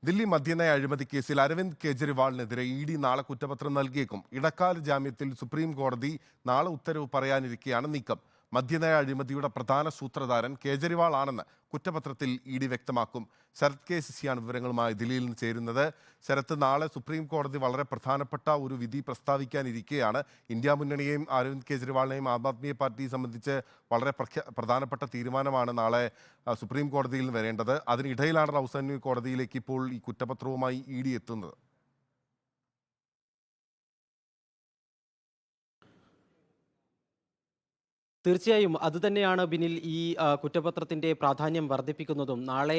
ദില്ലി മദ്യനയ അഴിമതി കേസിൽ അരവിന്ദ് കെജ്രിവാളിനെതിരെ ഇഡി നാളെ കുറ്റപത്രം നൽകിയേക്കും. ഇടക്കാല ജാമ്യത്തിൽ സുപ്രീം കോടതി നാളെ ഉത്തരവ് പറയാനിരിക്കെയാണ് നീക്കം. മദ്യനയ അഴിമതിയുടെ പ്രധാന സൂത്രധാരൻ കേജ്രിവാൾ ആണെന്ന് കുറ്റപത്രത്തിൽ ഇഡി വ്യക്തമാക്കും. ശരത് കെ സിസിയാണ് വിവരങ്ങളുമായി ദില്ലിയിൽ നിന്ന് ചേരുന്നത്. ശരത്ത്, നാളെ സുപ്രീം കോടതി വളരെ പ്രധാനപ്പെട്ട ഒരു വിധി പ്രസ്താവിക്കാനിരിക്കെയാണ്. ഇന്ത്യ മുന്നണിയെയും അരവിന്ദ് കെജ്രിവാളിനെയും ആം ആദ്മി പാർട്ടിയെ സംബന്ധിച്ച് വളരെ പ്രധാനപ്പെട്ട തീരുമാനമാണ് നാളെ സുപ്രീം കോടതിയിൽ വരേണ്ടത്. അതിനിടയിലാണ് റൌസാന്വി കോടതിയിലേക്ക് ഇപ്പോൾ ഈ കുറ്റപത്രവുമായി ഇഡി എത്തുന്നത്. തീർച്ചയായും അതുതന്നെയാണ് ബിനിൽ ഈ കുറ്റപത്രത്തിന്റെ പ്രാധാന്യം വർദ്ധിപ്പിക്കുന്നതും. നാളെ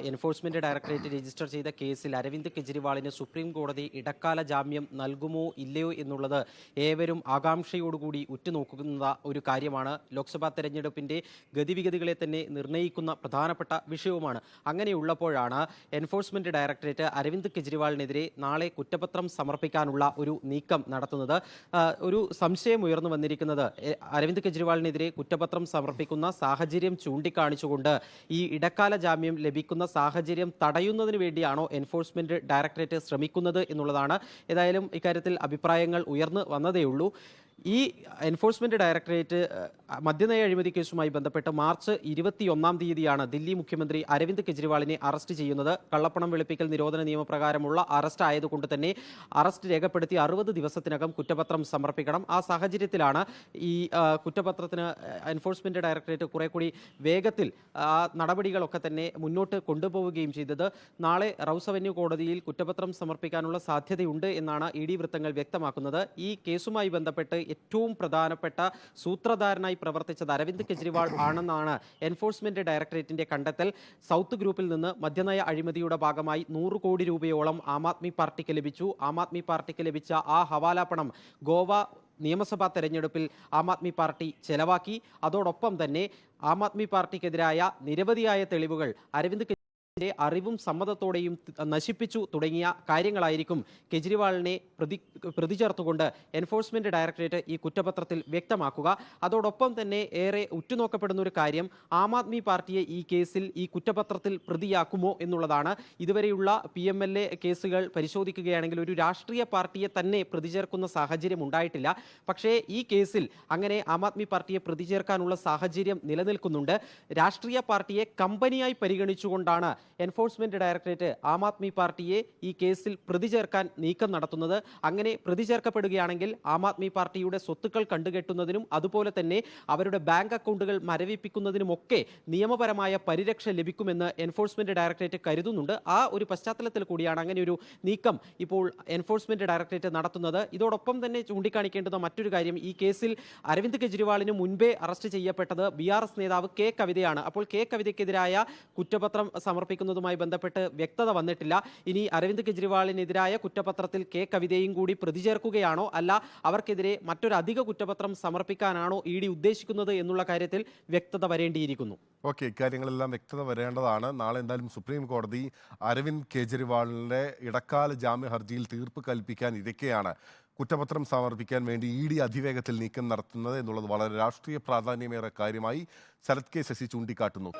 എൻഫോഴ്സ്മെന്റ് ഡയറക്ടറേറ്റ് രജിസ്റ്റർ ചെയ്ത കേസിൽ അരവിന്ദ് കെജ്രിവാളിന് സുപ്രീം കോടതി ഇടക്കാല ജാമ്യം നൽകുമോ ഇല്ലയോ എന്നുള്ളത് ഏവരും ആകാംക്ഷയോടുകൂടി ഉറ്റുനോക്കുന്ന ഒരു കാര്യമാണ്. ലോക്സഭാ തെരഞ്ഞെടുപ്പിന്റെ ഗതിവിഗതികളെ തന്നെ നിർണ്ണയിക്കുന്ന പ്രധാനപ്പെട്ട വിഷയവുമാണ്. അങ്ങനെയുള്ളപ്പോഴാണ് എൻഫോഴ്സ്മെന്റ് ഡയറക്ടറേറ്റ് അരവിന്ദ് കെജ്രിവാളിനെതിരെ നാളെ കുറ്റപത്രം സമർപ്പിക്കാനുള്ള ഒരു നീക്കം നടത്തുന്നത്. ഒരു സംശയം ഉയർന്നു വന്നിരിക്കുന്നത് അരവിന്ദ് കെജ്രിവാളിന് കുറ്റപത്രം സമർപ്പിക്കുന്ന സാഹചര്യം ചൂണ്ടിക്കാണിച്ചുകൊണ്ട് ഈ ഇടക്കാല ജാമ്യം ലഭിക്കുന്ന സാഹചര്യം തടയുന്നതിന് വേണ്ടിയാണോ എൻഫോഴ്സ്മെന്റ് ഡയറക്ടറേറ്റ് ശ്രമിക്കുന്നത് എന്നുള്ളതാണ്. ഏതായാലും ഇക്കാര്യത്തിൽ അഭിപ്രായങ്ങൾ ഉയർന്നു വന്നതേയുള്ളൂ. ഈ എൻഫോഴ്സ്മെന്റ് ഡയറക്ടറേറ്റ് മദ്യനയ അഴിമതി കേസുമായി ബന്ധപ്പെട്ട് മാർച്ച് 21 തീയതിയാണ് ദില്ലി മുഖ്യമന്ത്രി അരവിന്ദ് കെജ്രിവാളിനെ അറസ്റ്റ് ചെയ്യുന്നത്. കള്ളപ്പണം വെളുപ്പിക്കൽ നിരോധന നിയമപ്രകാരമുള്ള അറസ്റ്റ് ആയതുകൊണ്ട് തന്നെ അറസ്റ്റ് രേഖപ്പെടുത്തി 60 ദിവസത്തിനകം കുറ്റപത്രം സമർപ്പിക്കണം. ആ സാഹചര്യത്തിലാണ് ഈ കുറ്റപത്രത്തിന് എൻഫോഴ്സ്മെന്റ് ഡയറക്ടറേറ്റ് കുറെ കൂടി വേഗത്തിൽ ആ നടപടികളൊക്കെ തന്നെ മുന്നോട്ട് കൊണ്ടുപോവുകയും ചെയ്തത്. നാളെ റൌസ് അവന്യൂ കോടതിയിൽ കുറ്റപത്രം സമർപ്പിക്കാനുള്ള സാധ്യതയുണ്ട് എന്നാണ് ഇ ഡി വൃത്തങ്ങൾ വ്യക്തമാക്കുന്നത്. ഈ കേസുമായി ബന്ധപ്പെട്ട് ഏറ്റവും പ്രധാനപ്പെട്ട സൂത്രധാരനായി പ്രവർത്തിച്ചത് അരവിന്ദ് കെജ്രിവാൾ ആണെന്നാണ് എൻഫോഴ്സ്മെന്റ് ഡയറക്ടറേറ്റിന്റെ കണ്ടെത്തൽ. സൗത്ത് ഗ്രൂപ്പിൽ നിന്ന് മദ്യനയ അഴിമതിയുടെ ഭാഗമായി 100 കോടി രൂപയോളം ആം ആദ്മി പാർട്ടിക്ക് ലഭിച്ചു. ആം ആദ്മി പാർട്ടിക്ക് ലഭിച്ച ആ ഹവാല പണം ഗോവ നിയമസഭാ തെരഞ്ഞെടുപ്പിൽ ആം ആദ്മി പാർട്ടി ചെലവാക്കി. അതോടൊപ്പം തന്നെ ആം ആദ്മി പാർട്ടിക്കെതിരായ നിരവധിയായ തെളിവുകൾ അരവിന്ദ് അറിവും സമ്മതത്തോടെയും നശിപ്പിച്ചു തുടങ്ങിയ കാര്യങ്ങളായിരിക്കും കെജ്രിവാളിനെ പ്രതി ചേർത്തുകൊണ്ട് എൻഫോഴ്സ്മെന്റ് ഡയറക്ടറേറ്റ് ഈ കുറ്റപത്രത്തിൽ വ്യക്തമാക്കുക. അതോടൊപ്പം തന്നെ ഏറെ ഉറ്റുനോക്കപ്പെടുന്ന ഒരു കാര്യം ആം ആദ്മി പാർട്ടിയെ ഈ കേസിൽ ഈ കുറ്റപത്രത്തിൽ പ്രതിയാക്കുമോ എന്നുള്ളതാണ്. ഇതുവരെയുള്ള PMLA കേസുകൾ പരിശോധിക്കുകയാണെങ്കിൽ ഒരു രാഷ്ട്രീയ പാർട്ടിയെ തന്നെ പ്രതി ചേർക്കുന്ന സാഹചര്യം ഉണ്ടായിട്ടില്ല. പക്ഷേ ഈ കേസിൽ അങ്ങനെ ആം ആദ്മി പാർട്ടിയെ പ്രതി ചേർക്കാനുള്ള സാഹചര്യം നിലനിൽക്കുന്നുണ്ട്. രാഷ്ട്രീയ പാർട്ടിയെ കമ്പനിയായി പരിഗണിച്ചുകൊണ്ടാണ് എൻഫോഴ്സ്മെന്റ് ഡയറക്ടറേറ്റ് ആം ആദ്മി പാർട്ടിയെ ഈ കേസിൽ പ്രതി ചേർക്കാൻ നീക്കം നടത്തുന്നത്. അങ്ങനെ പ്രതി ചേർക്കപ്പെടുകയാണെങ്കിൽ ആം ആദ്മി പാർട്ടിയുടെ സ്വത്തുക്കൾ കണ്ടുകെട്ടുന്നതിനും അതുപോലെ തന്നെ അവരുടെ ബാങ്ക് അക്കൗണ്ടുകൾ മരവിപ്പിക്കുന്നതിനുമൊക്കെ നിയമപരമായ പരിരക്ഷ ലഭിക്കുമെന്ന് എൻഫോഴ്സ്മെന്റ് ഡയറക്ടറേറ്റ് കരുതുന്നുണ്ട്. ആ ഒരു പശ്ചാത്തലത്തിൽ കൂടിയാണ് അങ്ങനെ ഒരു നീക്കം ഇപ്പോൾ എൻഫോഴ്സ്മെന്റ് ഡയറക്ടറേറ്റ് നടത്തുന്നത്. ഇതോടൊപ്പം തന്നെ ചൂണ്ടിക്കാണിക്കേണ്ടുന്ന മറ്റൊരു കാര്യം, ഈ കേസിൽ അരവിന്ദ് കെജ്രിവാളിന് മുൻപേ അറസ്റ്റ് ചെയ്യപ്പെട്ടത് BRS നേതാവ് കെ കവിതയാണ്. അപ്പോൾ കെ കവിതയ്ക്കെതിരായ കുറ്റപത്രം സമർപ്പിക്കുന്നതുമായി ബന്ധപ്പെട്ട് വ്യക്തത വന്നിട്ടില്ല. ഇനി അരവിന്ദ് കെജ്രിവാളിനെതിരായ കുറ്റപത്രത്തിൽ കെ കവിതയും കൂടി പ്രതി ചേർക്കുകയാണോ അല്ല അവർക്കെതിരെ മറ്റൊരു അധിക കുറ്റപത്രം സമർപ്പിക്കാനാണോ ഇ ഡി ഉദ്ദേശിക്കുന്നത് എന്നുള്ള കാര്യത്തിൽ വ്യക്തത വരേണ്ടിയിരിക്കുന്നു. ഓക്കെ, ഇക്കാര്യങ്ങളെല്ലാം വ്യക്തത വരേണ്ടതാണ്. നാളെ എന്തായാലും സുപ്രീം കോടതി അരവിന്ദ് കെജ്രിവാളിന്റെ ഇടക്കാല ജാമ്യ ഹർജിയിൽ തീർപ്പ് കൽപ്പിക്കാൻ ഇരിക്കെയാണ് കുറ്റപത്രം സമർപ്പിക്കാൻ വേണ്ടി ഇ ഡി അതിവേഗത്തിൽ നീക്കം നടത്തുന്നത് എന്നുള്ളത് വളരെ രാഷ്ട്രീയ പ്രാധാന്യമേറെ കാര്യമായി ശരത് കെ ശശി ചൂണ്ടിക്കാട്ടുന്നു.